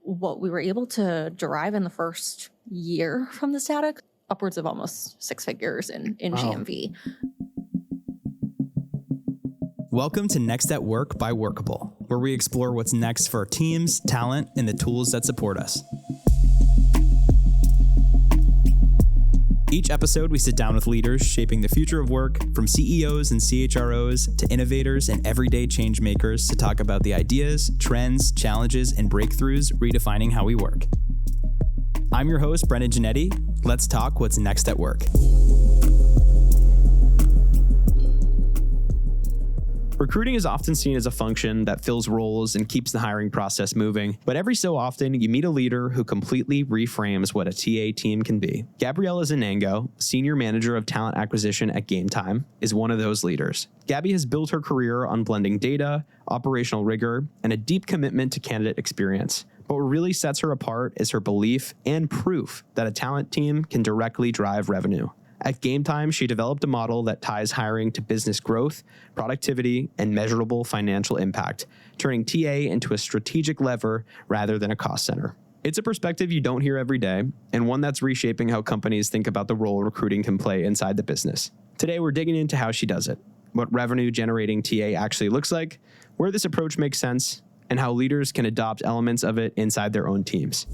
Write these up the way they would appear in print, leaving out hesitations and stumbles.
what we were able to derive in the first year from this data, upwards of almost 6 figures in GMV. Welcome to Next at Work by Workable, where we explore what's next for our teams, talent, and the tools that support us. Each episode, we sit down with leaders shaping the future of work, from CEOs and CHROs to innovators and everyday change makers, to talk about the ideas, trends, challenges, and breakthroughs redefining how we work. I'm your host, Brendan Giannetti. Let's talk what's next at work. Recruiting is often seen as a function that fills roles and keeps the hiring process moving, but every so often you meet a leader who completely reframes what a TA team can be. Gabriella Zanengo, Senior Manager of Talent Acquisition at Gametime, is one of those leaders. Gabi has built her career on blending data, operational rigor, and a deep commitment to candidate experience. But what really sets her apart is her belief and proof that a talent team can directly drive revenue. At Gametime, she developed a model that ties hiring to business growth, productivity, and measurable financial impact, turning TA into a strategic lever rather than a cost center. It's a perspective you don't hear every day, and one that's reshaping how companies think about the role recruiting can play inside the business. Today, we're digging into how she does it, what revenue-generating TA actually looks like, where this approach makes sense, and how leaders can adopt elements of it inside their own teams.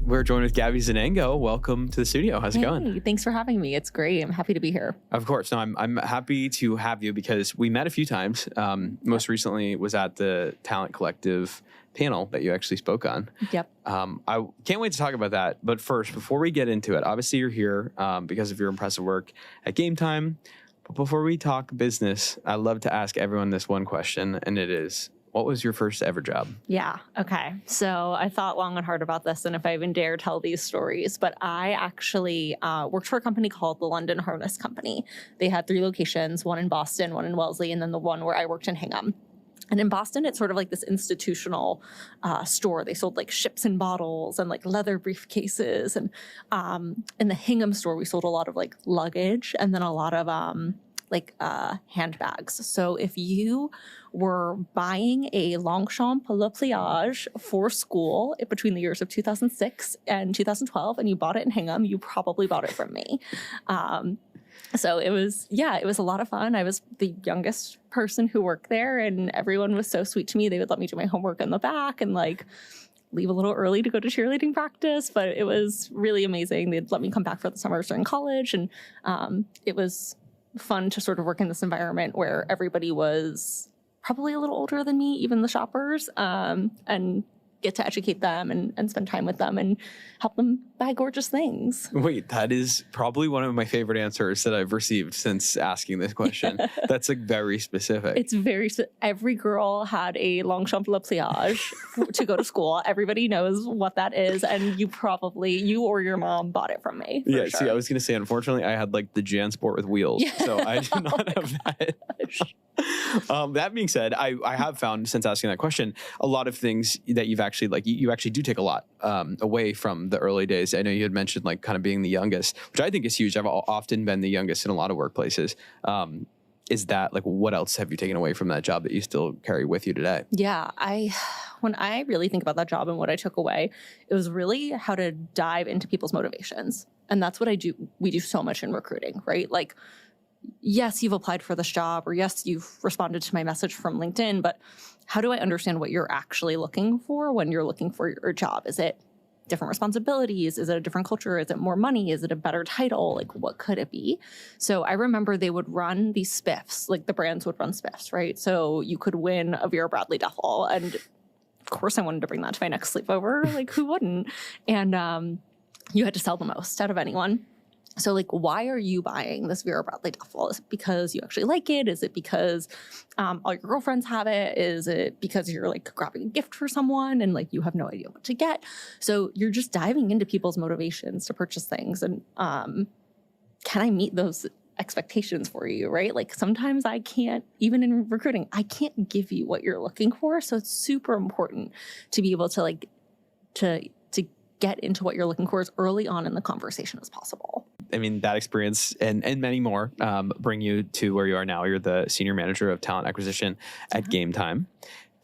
We're joined with Gabi Zanengo. Welcome to the studio. How's it going? Thanks for having me. It's great. I'm happy to be here. Of course. No, I'm happy to have you because we met a few times. Most recently was at the Talent Collective panel that you actually spoke on. Yep. I can't wait to talk about that. But first, before we get into it, obviously you're here because of your impressive work at Gametime. But before we talk business, I'd love to ask everyone this one question, and it is, what was your first ever job? Yeah. Okay. So I thought long and hard about this and if I even dare tell these stories, but I actually worked for a company called the London Harness Company. They had 3 locations, one in Boston, one in Wellesley, and then the one where I worked in Hingham. And in Boston, it's sort of like this institutional store. They sold like ships and bottles and like leather briefcases. And in the Hingham store, we sold a lot of like luggage and then a lot of handbags. So if you were buying a Longchamp Le Pliage for school between the years of 2006 and 2012, and you bought it in Hingham, you probably bought it from me. So it was a lot of fun. I was the youngest person who worked there, and everyone was so sweet to me. They would let me do my homework in the back and like leave a little early to go to cheerleading practice, but it was really amazing. They'd let me come back for the summers during college, and it was fun to sort of work in this environment where everybody was probably a little older than me, even the shoppers, and get to educate them and spend time with them and help them buy gorgeous things. Wait, that is probably one of my favorite answers that I've received since asking this question. That's like very specific. It's every girl had a Longchamp Le Pliage to go to school. Everybody knows what that is. And you or your mom bought it from me. Yeah, sure. See, I was going to say, unfortunately, I had like the JanSport with wheels. Yeah. So I did not have that. That being said, I have found since asking that question, a lot of things that you've actually you actually do take a lot away from the early days. I know you had mentioned like kind of being the youngest, which I think is huge. I've often been the youngest in a lot of workplaces. Is that like, what else have you taken away from that job that you still carry with you today? Yeah, when I really think about that job and what I took away, it was really how to dive into people's motivations. And that's what we do so much in recruiting, right? Like, yes, you've applied for this job, or yes, you've responded to my message from LinkedIn, but how do I understand what you're actually looking for when you're looking for your job? Is it different responsibilities? Is it a different culture? Is it more money? Is it a better title? Like, what could it be? So I remember they would run these spiffs, like the brands would run spiffs, right? So you could win a Vera Bradley duffel. And of course I wanted to bring that to my next sleepover. Like, who wouldn't? And you had to sell the most out of anyone. So like, why are you buying this Vera Bradley duffel? Is it because you actually like it? Is it because all your girlfriends have it? Is it because you're like grabbing a gift for someone and like you have no idea what to get? So you're just diving into people's motivations to purchase things. And can I meet those expectations for you, right? Like sometimes I can't, even in recruiting, I can't give you what you're looking for. So it's super important to be able to like, to get into what you're looking for as early on in the conversation as possible. I mean, that experience and many more bring you to where you are now. You're the senior manager of talent acquisition at Gametime.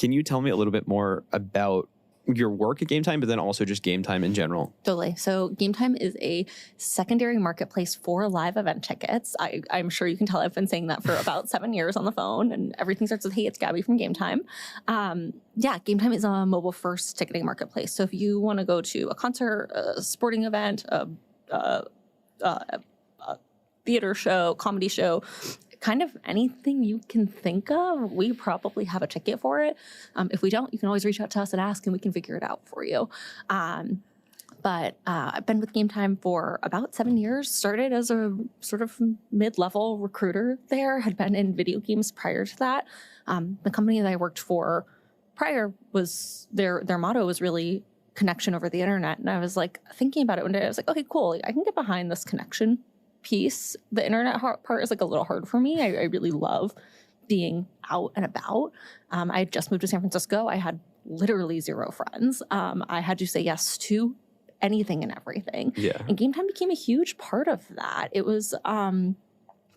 Can you tell me a little bit more about your work at Gametime, but then also just Gametime in general? Totally. So Gametime is a secondary marketplace for live event tickets. I'm sure you can tell I've been saying that for about 7 years on the phone, and everything starts with, hey, it's Gabi from Gametime. Gametime is a mobile first ticketing marketplace. So if you want to go to a concert, a sporting event, a theater show, comedy show, kind of anything you can think of, we probably have a ticket for it. If we don't, you can always reach out to us and ask, and we can figure it out for you. But I've been with Gametime for about 7 years, started as a sort of mid-level recruiter there, had been in video games prior to that. The company that I worked for prior was, their motto was really connection over the internet. And I was like, thinking about it one day, I was like, okay, cool. I can get behind this connection piece. The internet part is like a little hard for me. I really love being out and about. I had just moved to San Francisco. I had literally 0 friends. I had to say yes to anything and everything. Yeah. And Gametime became a huge part of that. It was, do you want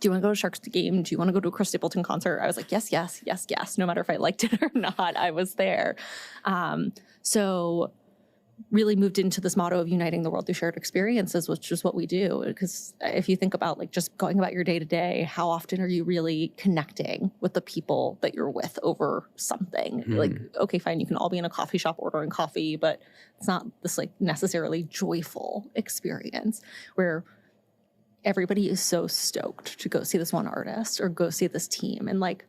to go to Sharks game? Do you want to go to a Chris Stapleton concert? I was like, yes, yes, yes, yes. No matter if I liked it or not, I was there. So really moved into this motto of uniting the world through shared experiences, which is what we do. Because if you think about like just going about your day to day, how often are you really connecting with the people that you're with over something? Like, okay, fine, you can all be in a coffee shop ordering coffee, but it's not this like necessarily joyful experience where everybody is so stoked to go see this one artist or go see this team and like,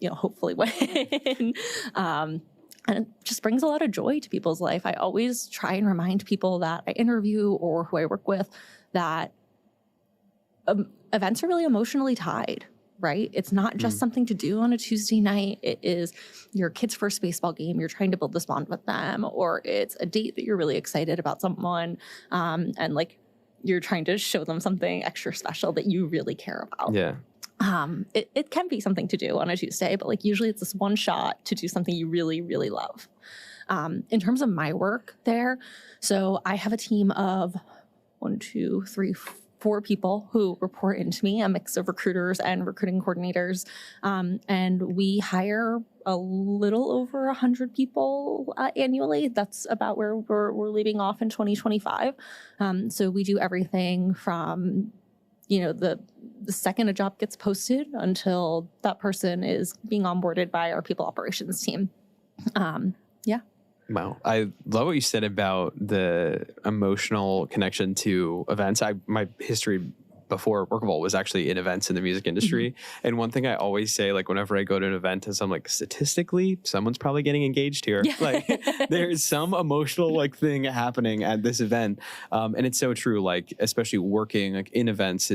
hopefully win. And it just brings a lot of joy to people's life. I always try and remind people that I interview or who I work with that events are really emotionally tied, right? It's not just something to do on a Tuesday night. It is your kid's first baseball game. You're trying to build this bond with them, or it's a date that you're really excited about someone. And like you're trying to show them something extra special that you really care about. Yeah. It can be something to do on a Tuesday, but like usually it's this one shot to do something you really, really love. In terms of my work there, so I have a team of 4 people who report into me, a mix of recruiters and recruiting coordinators. And we hire a little over 100 people annually. That's about where we're leaving off in 2025. So we do everything from the second a job gets posted until that person is being onboarded by our people operations team. Yeah. Wow. I love what you said about the emotional connection to events. My history before Workable was actually in events in the music industry. And one thing I always say, like whenever I go to an event is I'm like, statistically, someone's probably getting engaged here. Yeah. Like there's some emotional like thing happening at this event. And it's so true. Like, especially working like in events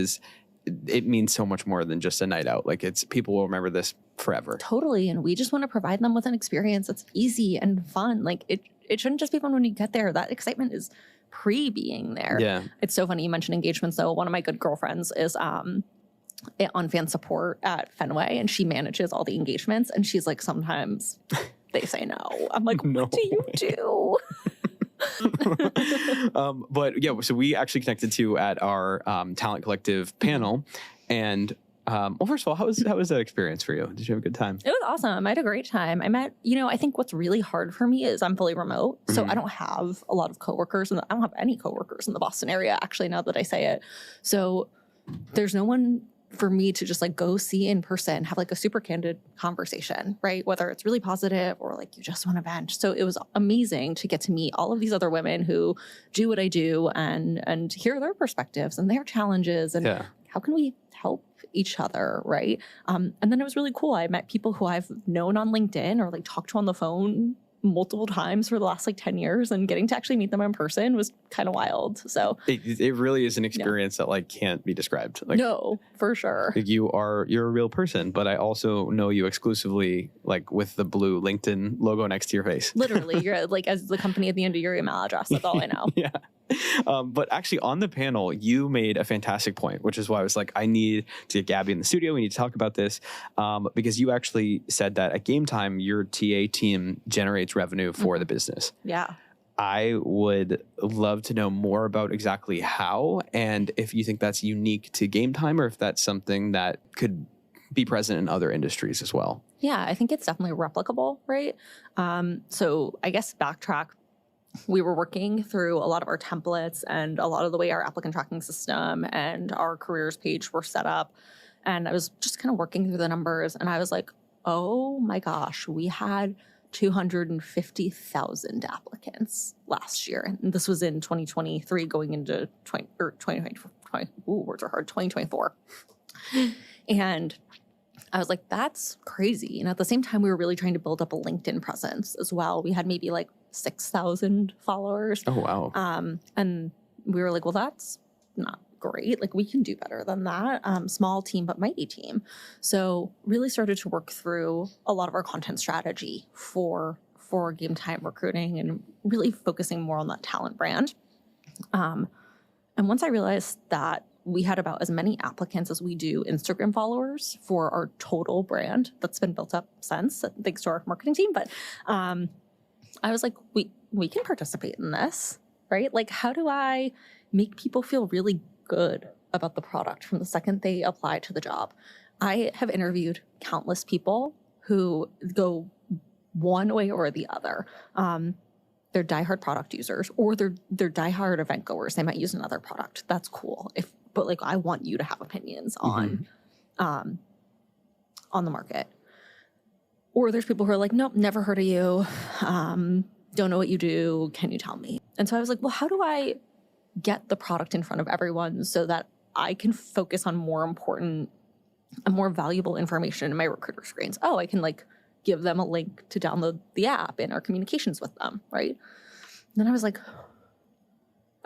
it means so much more than just a night out. Like people will remember this forever. Totally. And we just want to provide them with an experience that's easy and fun. Like it shouldn't just be fun when you get there. That excitement is pre-being there. Yeah. It's so funny you mentioned engagements though. One of my good girlfriends is on fan support at Fenway, and she manages all the engagements, and she's like, sometimes they say no. I'm like, No. what do you do? But yeah, so we actually connected to at our talent collective panel. And well, first of all, how was that experience for you? Did you have a good time? It was awesome. I had a great time. I met, I think what's really hard for me is I'm fully remote. So I don't have a lot of coworkers, and I don't have any coworkers in the Boston area, actually, now that I say it. So there's no one for me to just like go see in person, have like a super candid conversation, right? Whether it's really positive or like you just want to vent. So it was amazing to get to meet all of these other women who do what I do and hear their perspectives and their challenges and how can we help each other, right? And then it was really cool. I met people who I've known on LinkedIn or like talked to on the phone multiple times for the last like 10 years, and getting to actually meet them in person was kind of wild. So it really is an experience that like can't be described. Like, no, for sure. Like you're a real person, but I also know you exclusively like with the blue LinkedIn logo next to your face. Literally, you're like as the company at the end of your email address. That's all I know. Yeah. But actually on the panel, you made a fantastic point, which is why I was like, I need to get Gabi in the studio. We need to talk about this because you actually said that at Gametime, your TA team generates revenue for the business. Yeah. I would love to know more about exactly how, and if you think that's unique to Gametime or if that's something that could be present in other industries as well. Yeah, I think it's definitely replicable, right? So I guess backtrack, we were working through a lot of our templates and a lot of the way our applicant tracking system and our careers page were set up. And I was just kind of working through the numbers and I was like, oh my gosh, we had 250,000 applicants last year. And this was in 2023 going into 2024. And I was like, that's crazy. And at the same time, we were really trying to build up a LinkedIn presence as well. We had maybe like 6,000 followers. Oh, wow. And we were like, well, that's not great. Like we can do better than that. Small team, but mighty team. So really started to work through a lot of our content strategy for Gametime recruiting and really focusing more on that talent brand. And once I realized that we had about as many applicants as we do Instagram followers for our total brand that's been built up since, thanks to our marketing team. But I was like, we can participate in this, right? Like, how do I make people feel really good about the product from the second they apply to the job? I have interviewed countless people who go one way or the other. They're diehard product users or they're diehard event goers. They might use another product. That's cool. But like, I want you to have opinions on the market. Or there's people who are like, nope, never heard of you. Don't know what you do. Can you tell me? And so I was like, well, how do I get the product in front of everyone so that I can focus on more important and more valuable information in my recruiter screens? Oh, I can like give them a link to download the app in our communications with them, right? And then I was like,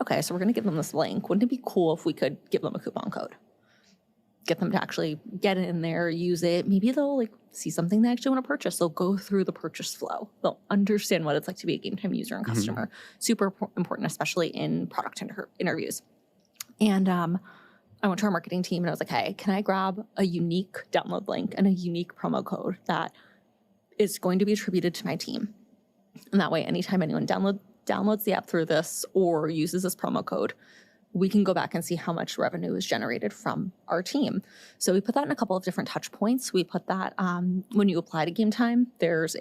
okay, so we're going to give them this link. Wouldn't it be cool if we could give them a coupon code? Get them to actually get in there, use it. Maybe they'll like see something they actually want to purchase. They'll go through the purchase flow. They'll understand what it's like to be a Gametime user and customer. Super important, especially in product interviews. And I went to our marketing team and I was like, hey, can I grab a unique download link and a unique promo code that is going to be attributed to my team? And that way, anytime anyone downloads the app through this or uses this promo code, we can go back and see how much revenue is generated from our team. So we put that in a couple of different touch points. We put that when you apply to Gametime, there is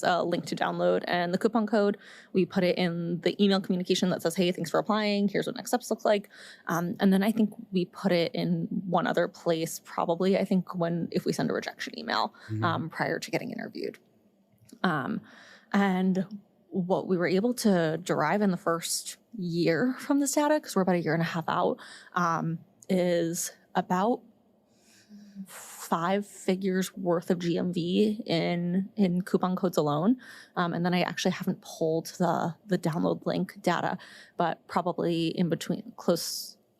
a link to download and the coupon code. We put it in the email communication that says, hey, thanks for applying. Here's what next steps look like. And then I think we put it in one other place, probably, I think if we send a rejection email prior to getting interviewed. And what we were able to derive in the first year from this data, because we're about a year and a half out, is about 5 figures worth of GMV in coupon codes alone. And then I actually haven't pulled the download link data, but probably in between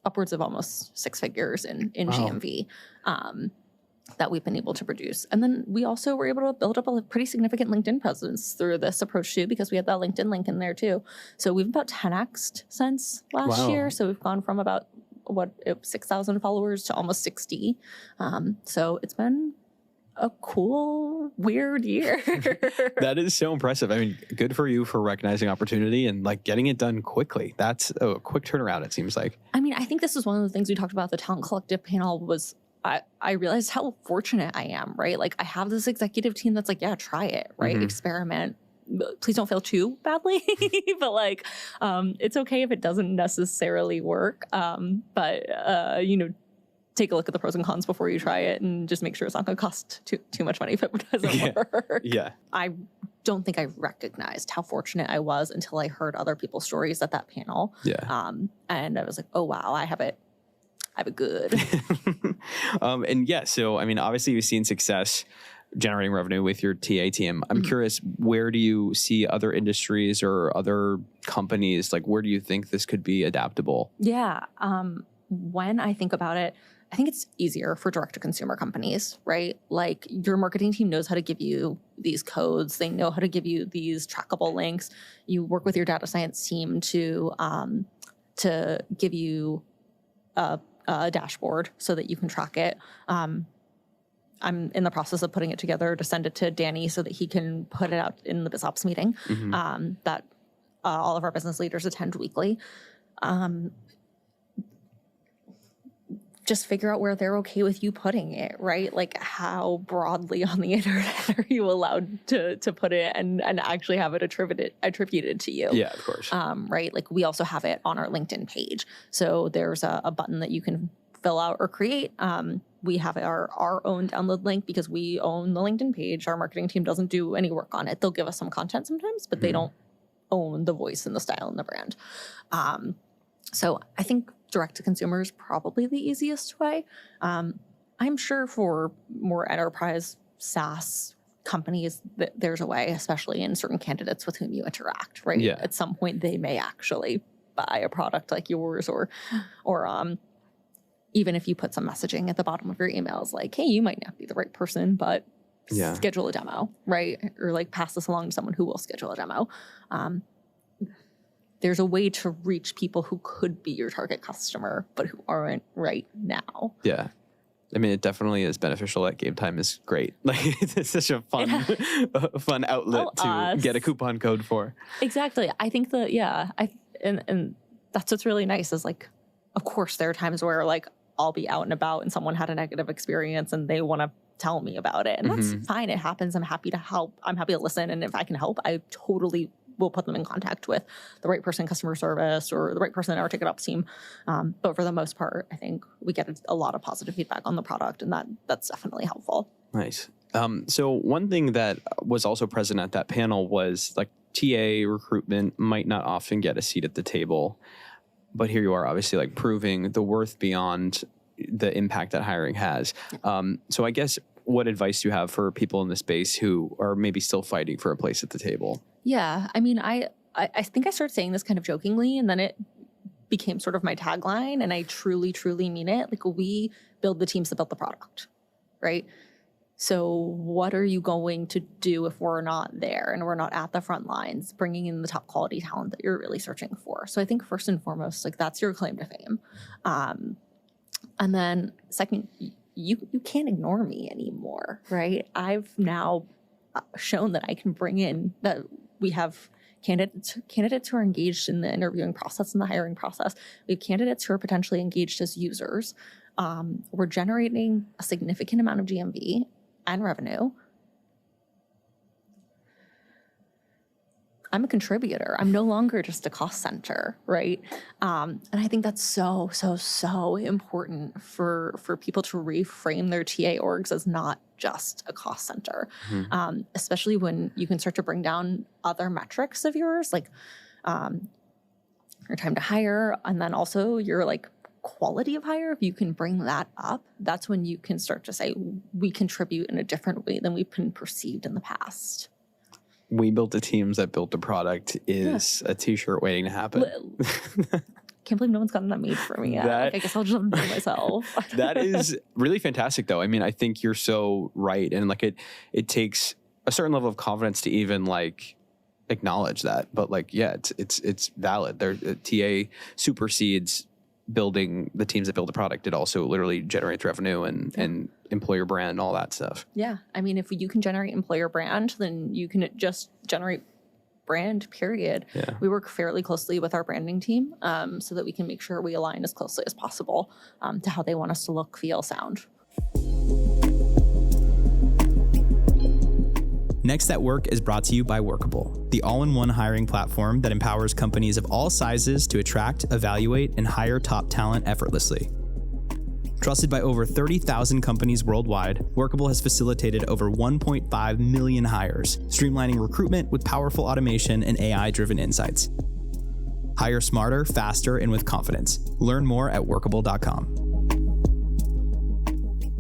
upwards of almost 6 figures in GMV. That we've been able to produce. And then we also were able to build up a pretty significant LinkedIn presence through this approach too, because we had that LinkedIn link in there too. So we've about 10x'd since last year. So we've gone from about 6,000 followers to almost 60. So it's been a cool, weird year. That is so impressive. I mean, good for you for recognizing opportunity and like getting it done quickly. That's a quick turnaround, it seems like. I mean, I think this is one of the things we talked about at the Talent Collective panel was I realized how fortunate I am, right? Like I have this executive team that's like, yeah, try it, right? Experiment. Please don't fail too badly, but like, it's okay if it doesn't necessarily work. But take a look at the pros and cons before you try it and just make sure it's not going to cost too much money if it doesn't work. Yeah. I don't think I recognized how fortunate I was until I heard other people's stories at that panel. Yeah. And I was like, oh, wow, I have it good. And yeah, so I mean, obviously you've seen success generating revenue with your TA team. I'm curious, where do you see other industries or other companies? Like, where do you think this could be adaptable? Yeah. When I think about it, I think it's easier for direct-to-consumer companies, right? Like your marketing team knows how to give you these codes. They know how to give you these trackable links. You work with your data science team to give you a dashboard so that you can track it. I'm in the process of putting it together to send it to Danny so that he can put it out in the BizOps meeting that all of our business leaders attend weekly. just figure out where they're okay with you putting it, right? Like how broadly on the internet are you allowed to put it and actually have it attributed to you? Yeah, of course. Right. Like we also have it on our LinkedIn page. So there's a button that you can fill out or create. We have our own download link because we own the LinkedIn page. Our marketing team doesn't do any work on it. They'll give us some content sometimes, but they don't own the voice and the style and the brand. So I think direct to consumer is probably the easiest way. I'm sure for more enterprise SaaS companies, there's a way, especially in certain candidates with whom you interact, right? Yeah. At some point, they may actually buy a product like yours or even if you put some messaging at the bottom of your emails, like, hey, you might not be the right person, but schedule a demo, right? Or like pass this along to someone who will schedule a demo. There's a way to reach people who could be your target customer, but who aren't right now. Yeah. I mean, it definitely is beneficial. That Gametime is great. Like, it's such a fun outlet to get a coupon code for. Exactly. I think and that's what's really nice is like, of course, there are times where like I'll be out and about and someone had a negative experience and they want to tell me about it. And that's fine. It happens. I'm happy to help. I'm happy to listen. And if I can help, I totally will put them in contact with the right person in customer service or the right person in our ticket ops team. But for the most part, I think we get a lot of positive feedback on the product, and that's definitely helpful. Nice. So one thing that was also present at that panel was like TA recruitment might not often get a seat at the table, but here you are obviously like proving the worth beyond the impact that hiring has. So I guess what advice do you have for people in the space who are maybe still fighting for a place at the table? Yeah. I mean, I think I started saying this kind of jokingly, and then it became sort of my tagline, and I truly, truly mean it. Like, we build the teams that build the product, right? So what are you going to do if we're not there and we're not at the front lines, bringing in the top quality talent that you're really searching for? So I think first and foremost, like, that's your claim to fame. And then second, you can't ignore me anymore, right? I've now shown that I can bring in that we have candidates who are engaged in the interviewing process and the hiring process. We have candidates who are potentially engaged as users. We're generating a significant amount of GMV and revenue. I'm a contributor. I'm no longer just a cost center, right? And I think that's so, so, so important for people to reframe their TA orgs as not just a cost center, especially when you can start to bring down other metrics of yours, like your time to hire, and then also your like quality of hire. If you can bring that up, that's when you can start to say, we contribute in a different way than we've been perceived in the past. We built the teams that built the product is a t-shirt waiting to happen. Can't believe no one's gotten that made for me yet. I guess I'll just do it myself. That is really fantastic, though. I mean, I think you're so right. And like it takes a certain level of confidence to even like acknowledge that. But like, yeah, it's valid. TA supersedes building the teams that build the product. It also literally generates revenue and employer brand, all that stuff. Yeah. I mean, if you can generate employer brand, then you can just generate brand, period. Yeah. We work fairly closely with our branding team so that we can make sure we align as closely as possible to how they want us to look, feel, sound. Next at Work is brought to you by Workable, the all-in-one hiring platform that empowers companies of all sizes to attract, evaluate, and hire top talent effortlessly. Trusted by over 30,000 companies worldwide, Workable has facilitated over 1.5 million hires, streamlining recruitment with powerful automation and AI-driven insights. Hire smarter, faster, and with confidence. Learn more at workable.com.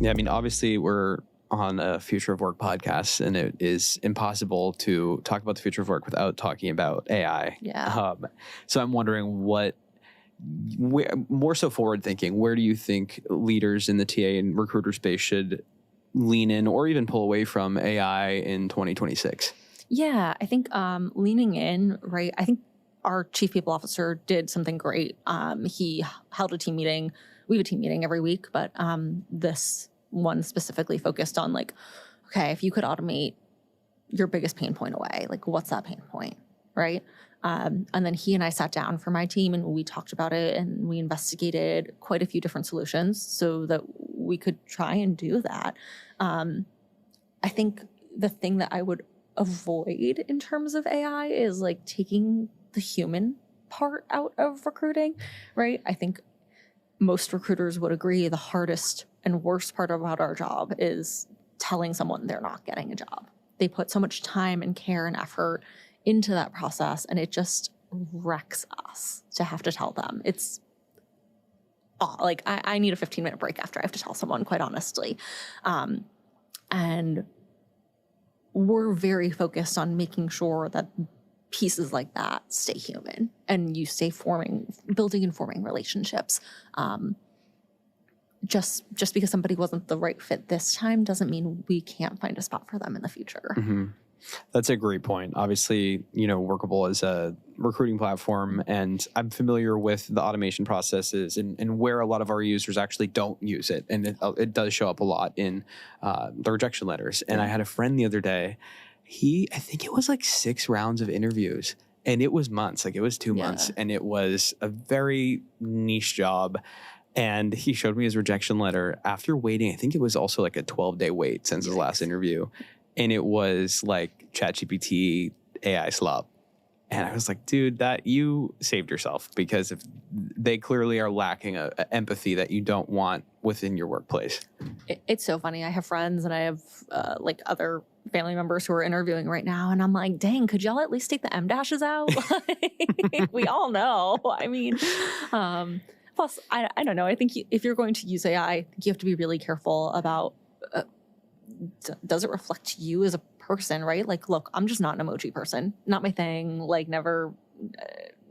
Yeah, I mean, obviously we're on a Future of Work podcast, and it is impossible to talk about the future of work without talking about AI. Yeah. So I'm wondering more so forward thinking, where do you think leaders in the TA and recruiter space should lean in or even pull away from AI in 2026? Yeah, I think leaning in, right? I think our chief people officer did something great. He held a team meeting. We have a team meeting every week, but this one specifically focused on like, okay, if you could automate your biggest pain point away, like what's that pain point? right? And then he and I sat down for my team and we talked about it and we investigated quite a few different solutions so that we could try and do that. I think the thing that I would avoid in terms of AI is like taking the human part out of recruiting, right? I think most recruiters would agree the hardest and worst part about our job is telling someone they're not getting a job. They put so much time and care and effort into that process, and it just wrecks us to have to tell them. It's like I need a 15-minute break after I have to tell someone, quite honestly. And we're very focused on making sure that pieces like that stay human and you stay building and forming relationships. Just because somebody wasn't the right fit this time doesn't mean we can't find a spot for them in the future. Mm-hmm. That's a great point. Obviously, Workable is a recruiting platform, and I'm familiar with the automation processes and where a lot of our users actually don't use it. And it does show up a lot in the rejection letters. And I had a friend the other day, I think it was like 6 rounds of interviews, and it was months, like it was 2 months, and it was a very niche job. And he showed me his rejection letter after waiting. I think it was also like a 12-day wait since his last interview. And it was like ChatGPT AI slop. And I was like, dude, that you saved yourself, because if they clearly are lacking a empathy that you don't want within your workplace. It's so funny. I have friends and I have like other family members who are interviewing right now. And I'm like, dang, could y'all at least take the M dashes out? Like, we all know. I mean, plus, I don't know. I think if you're going to use AI, you have to be really careful about does it reflect you as a person, right? Like, look, I'm just not an emoji person. Not my thing. Like, never,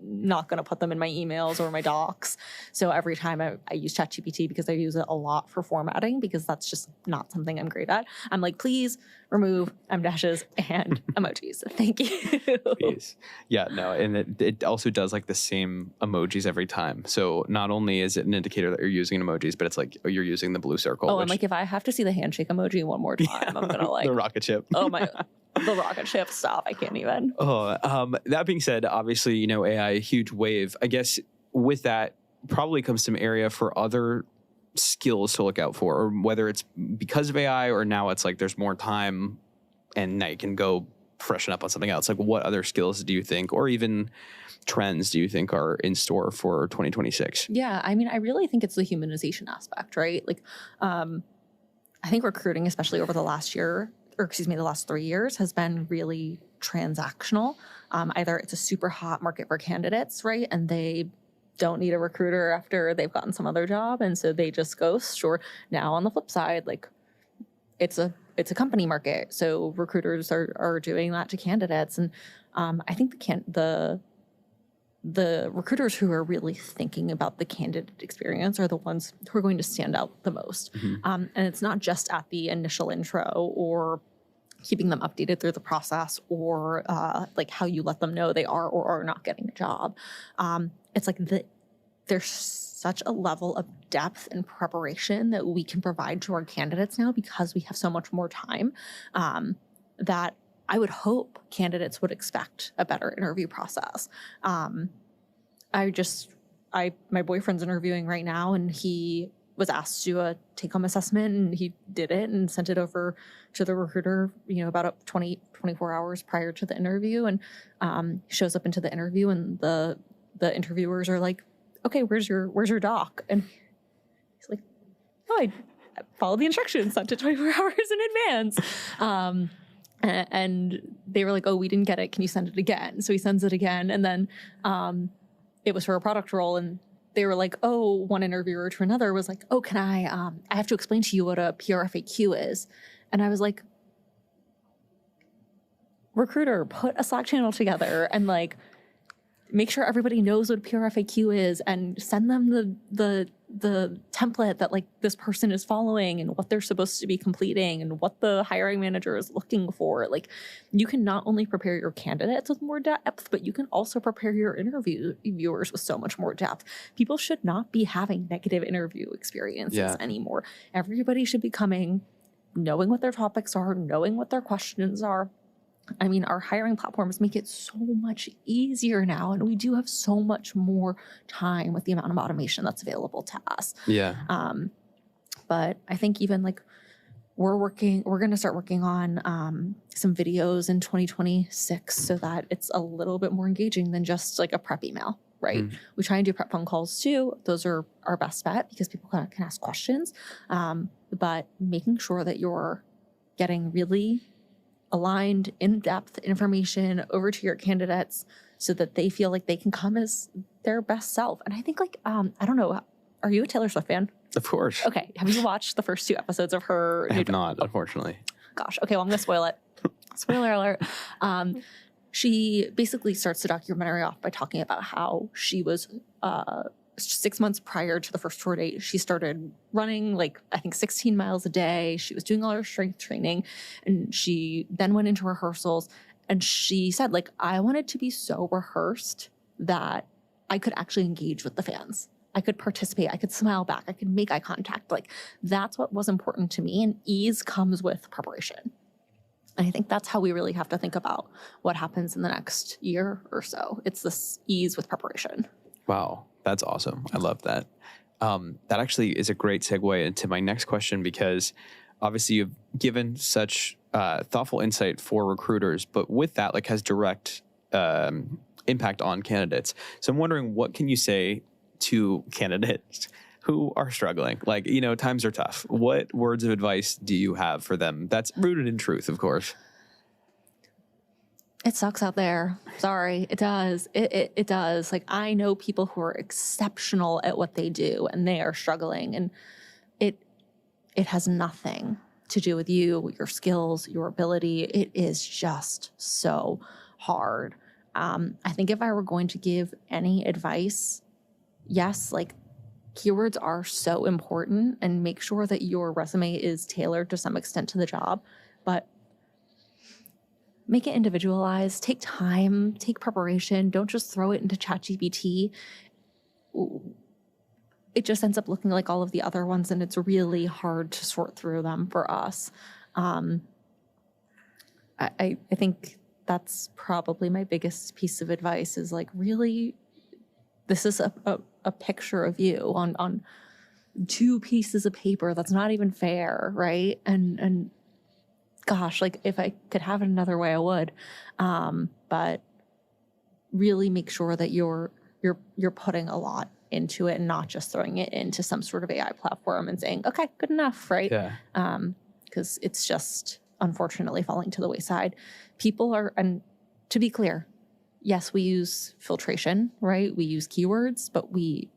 not going to put them in my emails or my docs. So every time I use ChatGPT, because I use it a lot for formatting, because that's just not something I'm great at. I'm like, please remove M dashes and emojis. Thank you. Please. Yeah, no. And it also does like the same emojis every time. So not only is it an indicator that you're using emojis, but it's like, you're using the blue circle. Oh, and like if I have to see the handshake emoji one more time, I'm going to like. The rocket ship. Oh my the rocket ship, stop. I can't even. That being said, obviously, AI, a huge wave. I guess with that probably comes some area for other skills to look out for, or whether it's because of AI or now it's like there's more time and now you can go freshen up on something else. Like, what other skills do you think, or even trends do you think are in store for 2026? Yeah, I mean, I really think it's the humanization aspect, right? Like, I think recruiting, especially over the last 3 years, has been really transactional. Either it's a super hot market for candidates, right? And they don't need a recruiter after they've gotten some other job, and so they just ghost. Or now on the flip side, like it's a company market, so recruiters are doing that to candidates. And I think the recruiters who are really thinking about the candidate experience are the ones who are going to stand out the most. Mm-hmm. And it's not just at the initial intro or keeping them updated through the process, or like how you let them know they are or are not getting a job. It's like there's such a level of depth and preparation that we can provide to our candidates now, because we have so much more time, that I would hope candidates would expect a better interview process. My boyfriend's interviewing right now, and he was asked to do a take-home assessment, and he did it and sent it over to the recruiter, about 24 hours prior to the interview. And shows up into the interview, and the interviewers are like, okay, where's your doc? And he's like, oh, I followed the instructions, sent it 24 hours in advance. And they were like, oh, we didn't get it. Can you send it again? So he sends it again. And then it was for a product role. And they were like, oh, one interviewer to another was like, oh, can I have to explain to you what a PRFAQ is. And I was like, recruiter, put a Slack channel together and like make sure everybody knows what PRFAQ is, and send them the template that like this person is following and what they're supposed to be completing and what the hiring manager is looking for. Like, you can not only prepare your candidates with more depth, but you can also prepare your interviewers with so much more depth. People should not be having negative interview experiences anymore. Everybody should be coming, knowing what their topics are, knowing what their questions are, I mean, our hiring platforms make it so much easier now, and we do have so much more time with the amount of automation that's available to us. Yeah. But I think even like we're going to start working on some videos in 2026 so that it's a little bit more engaging than just like a prep email, right? We try and do prep phone calls too. Those are our best bet because people can ask questions. But making sure that you're getting really aligned, in-depth information over to your candidates so that they feel like they can come as their best self. And I think like, I don't know, are you a Taylor Swift fan? Of course. Okay. Have you watched the first 2 episodes of her? I have not, unfortunately. Gosh. Okay. Well, I'm going to spoil it. Spoiler alert. She basically starts the documentary off by talking about how she was 6 months prior to the first tour date, she started running like, I think 16 miles a day. She was doing all her strength training, and she then went into rehearsals, and she said like, I wanted to be so rehearsed that I could actually engage with the fans. I could participate. I could smile back. I could make eye contact. Like that's what was important to me. And ease comes with preparation. And I think that's how we really have to think about what happens in the next year or so. It's this ease with preparation. Wow. That's awesome. I love that. That actually is a great segue into my next question, because obviously you've given such thoughtful insight for recruiters, but with that, like, has direct impact on candidates. So I'm wondering, what can you say to candidates who are struggling? Like, you know, times are tough. What words of advice do you have for them? That's rooted in truth, of course. It sucks out there. Sorry, it does. It does. Like, I know people who are exceptional at what they do and they are struggling, and it has nothing to do with you, your skills, your ability. It is just so hard. I think if I were going to give any advice, yes, like keywords are so important, and make sure that your resume is tailored to some extent to the job, but make it individualized. Take time, take preparation. Don't just throw it into ChatGPT. It just ends up looking like all of the other ones, and it's really hard to sort through them for us. I think that's probably my biggest piece of advice is like, really, this is a picture of you on 2 pieces of paper. That's not even fair, right? And gosh, like if I could have it another way, I would. But really make sure that you're putting a lot into it and not just throwing it into some sort of AI platform and saying, okay, good enough, right? Yeah. Because it's just unfortunately falling to the wayside. People are, and to be clear, yes, we use filtration, right? We use keywords, but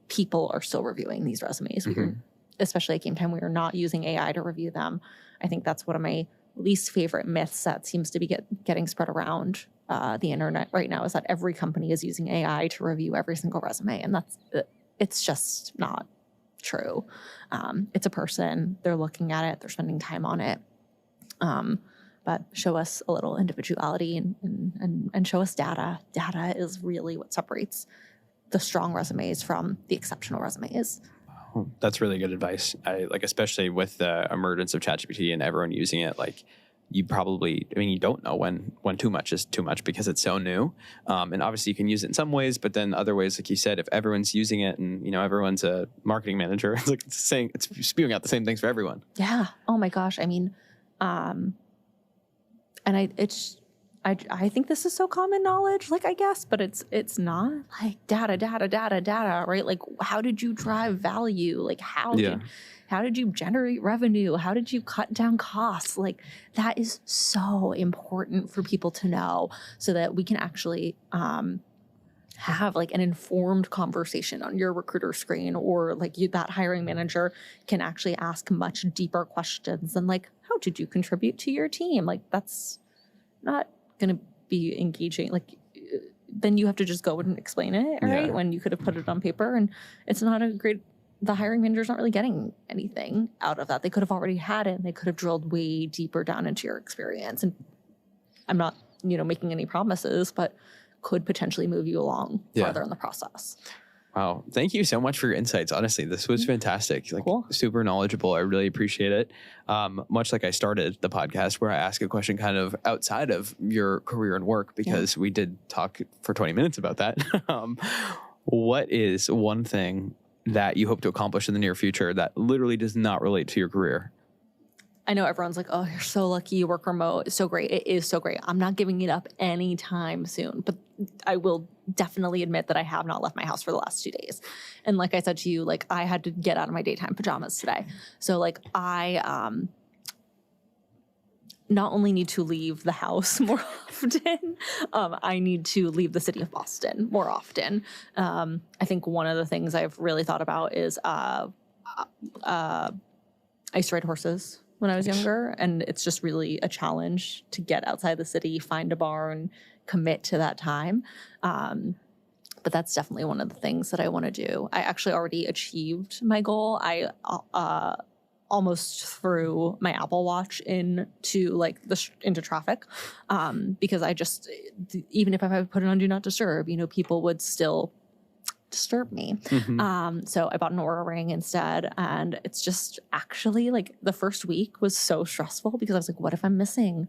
people are still reviewing these resumes. Especially at Gametime, we are not using AI to review them. I think that's one of my least favorite myths that seems to be getting spread around the internet right now, is that every company is using AI to review every single resume. And it's just not true. It's a person, they're looking at it, they're spending time on it. But show us a little individuality and show us data. Data is really what separates the strong resumes from the exceptional resumes. That's really good advice. Especially with the emergence of ChatGPT and everyone using it, like you don't know when too much is too much because it's so new. And obviously you can use it in some ways, but then other ways, like you said, if everyone's using it and, you know, everyone's a marketing manager, it's like it's spewing out the same things for everyone. Yeah. Oh my gosh. I mean, and I think this is so common knowledge, like, I guess, but it's not. Like data, right? Like, how did you drive value? Like, how did you generate revenue? How did you cut down costs? Like, that is so important for people to know so that we can actually have like an informed conversation on your recruiter screen, or like that hiring manager can actually ask much deeper questions than like, how did you contribute to your team? Like, that's not going to be engaging. Like, then you have to just go and explain it, right? When you could have put it on paper, and it's not the hiring manager's not really getting anything out of that. They could have already had it, and they could have drilled way deeper down into your experience. And I'm not, making any promises, but could potentially move you along farther in the process. Wow. Thank you so much for your insights. Honestly, this was fantastic. Like Cool. super knowledgeable. I really appreciate it. Much like I started the podcast where I ask a question kind of outside of your career and work, because we did talk for 20 minutes about that. What is one thing that you hope to accomplish in the near future that literally does not relate to your career? I know everyone's like, oh, you're so lucky you work remote. It's so great. It is so great. I'm not giving it up anytime soon, but I will definitely admit that I have not left my house for the last 2 days. And like I said to you, like I had to get out of my daytime pajamas today. So like I not only need to leave the house more often, I need to leave the city of Boston more often. I think one of the things I've really thought about is I used to ride horses when I was younger, and it's just really a challenge to get outside the city, find a barn, commit to that time. But that's definitely one of the things that I want to do. I actually already achieved my goal. I almost threw my Apple Watch into into traffic because I just, even if I put it on Do Not Disturb, people would still disturb me. So I bought an Oura ring instead, and it's just actually like the first week was so stressful because I was like, what if I'm missing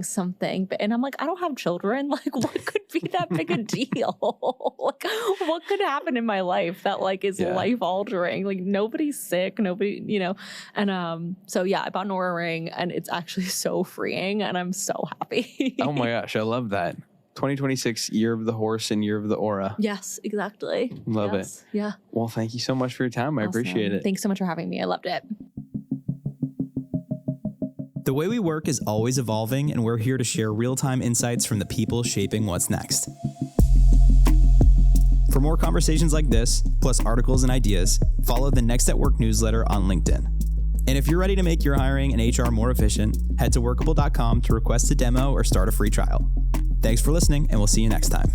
something? And I'm like, I don't have children. Like, what could be that big a deal? Like, what could happen in my life that like is life altering? Like nobody's sick, nobody, And so I bought an Oura ring, and it's actually so freeing, and I'm so happy. Oh my gosh, I love that. 2026, year of the horse and year of the Oura. Yes, exactly. Love it. Yeah. Well, thank you so much for your time. I appreciate it. Thanks so much for having me. I loved it. The way we work is always evolving, and we're here to share real-time insights from the people shaping what's next. For more conversations like this, plus articles and ideas, follow the Next at Work newsletter on LinkedIn. And if you're ready to make your hiring and HR more efficient, head to workable.com to request a demo or start a free trial. Thanks for listening, and we'll see you next time.